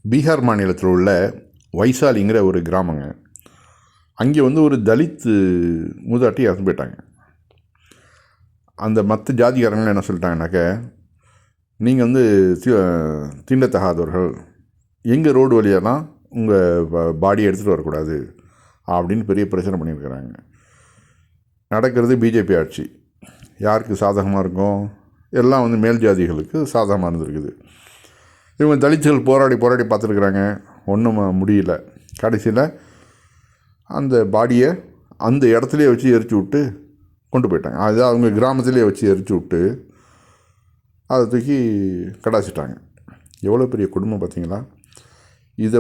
பீகார் மாநிலத்தில் உள்ள வைசாலிங்கிற ஒரு கிராமங்க. அங்கே ஒரு தலித்து மூதாட்டி இறந்து போயிட்டாங்க. அந்த மற்ற ஜாதிகாரங்கள் என்ன சொல்லிட்டாங்கனாக்க, நீங்கள் தீண்டத்தகாதவர்கள், எங்கள் ரோடு வழியெல்லாம் உங்கள் பாடியை எடுத்துகிட்டு வரக்கூடாது அப்படின்னு பெரிய பிரச்சனை பண்ணியிருக்கிறாங்க. நடக்கிறது பிஜேபி ஆட்சி. யாருக்கு சாதகமாக இருக்கும்? எல்லாம் மேல் ஜாதிகளுக்கு சாதகமாக இருந்திருக்குது. இவங்க தலித்துகள் போராடி பார்த்துருக்குறாங்க, ஒன்றும் முடியல. கடைசியில் அந்த பாடியை அந்த இடத்துலையே வச்சு எரிச்சு விட்டு கொண்டு போயிட்டாங்க. அது அவங்க கிராமத்திலே வச்சு எரிச்சு விட்டு அதை தூக்கி கடாச்சிட்டாங்க. எவ்வளோ பெரிய குடும்பம் பார்த்தீங்களா? இதை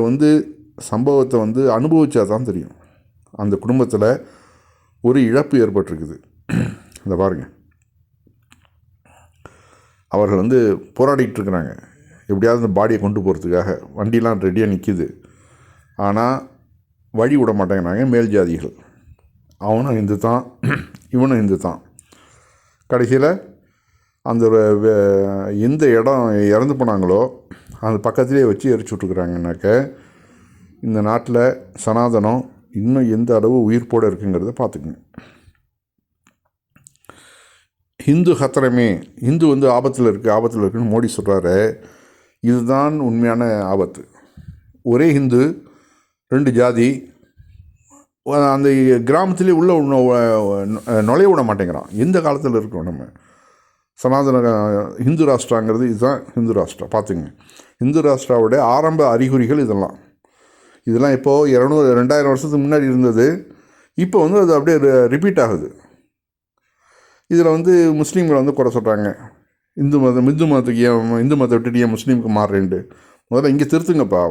சம்பவத்தை அனுபவிச்சா தான் தெரியும். அந்த குடும்பத்தில் ஒரு இழப்பு ஏற்பட்டிருக்குது. அதை பாருங்கள். அவர்கள் போராடிட்டு இருக்கிறாங்க, எப்படியாவது அந்த பாடியை கொண்டு போகிறதுக்காக. வண்டிலாம் ரெடியாக நிற்கிது, ஆனால் வழி விட மாட்டேங்கிறாங்க மேல் ஜாதிகள். அவனும் இந்து தான், இவனும் இந்து தான். கடைசியில் அந்த எந்த இடம் இறந்து போனாங்களோ அந்த பக்கத்திலே வச்சு எரிச்சு விட்டுருக்குறாங்கனாக்க, இந்த நாட்டில் சனாதனம் இன்னும் எந்த அளவு உயிர்ப்போடு இருக்குங்கிறத பார்த்துக்குங்க. ஹிந்து ஹத்திரமே, இந்து ஆபத்தில் இருக்குன்னு மோடி சொல்கிறாரு. இதுதான் உண்மையான ஆபத்து. ஒரே ஹிந்து, 2 ஜாதி, அந்த கிராமத்திலே உள்ள நுழைய விட மாட்டேங்கிறான். எந்த காலத்தில் இருக்கோம் நம்ம? சனாதன ஹிந்து ராஷ்டிராங்கிறது இதுதான் ஹிந்து ராஷ்டிரா. பார்த்துங்க, ஹிந்து ராஷ்டிராவோட ஆரம்ப அறிகுறிகள் இதெல்லாம் இப்போது 2000 வருஷத்துக்கு முன்னாடி இருந்தது. இப்போ அது அப்படியே ரிப்பீட் ஆகுது. இதில் முஸ்லீம்களை குறை சொல்கிறாங்க. இந்து மதத்துக்கு இந்து மதத்தை விட்டுட்டு ஏன் முஸ்லீமுக்கு மாறுறேன்ட்டு. முதல்ல இங்கே திருத்துங்கப்பா.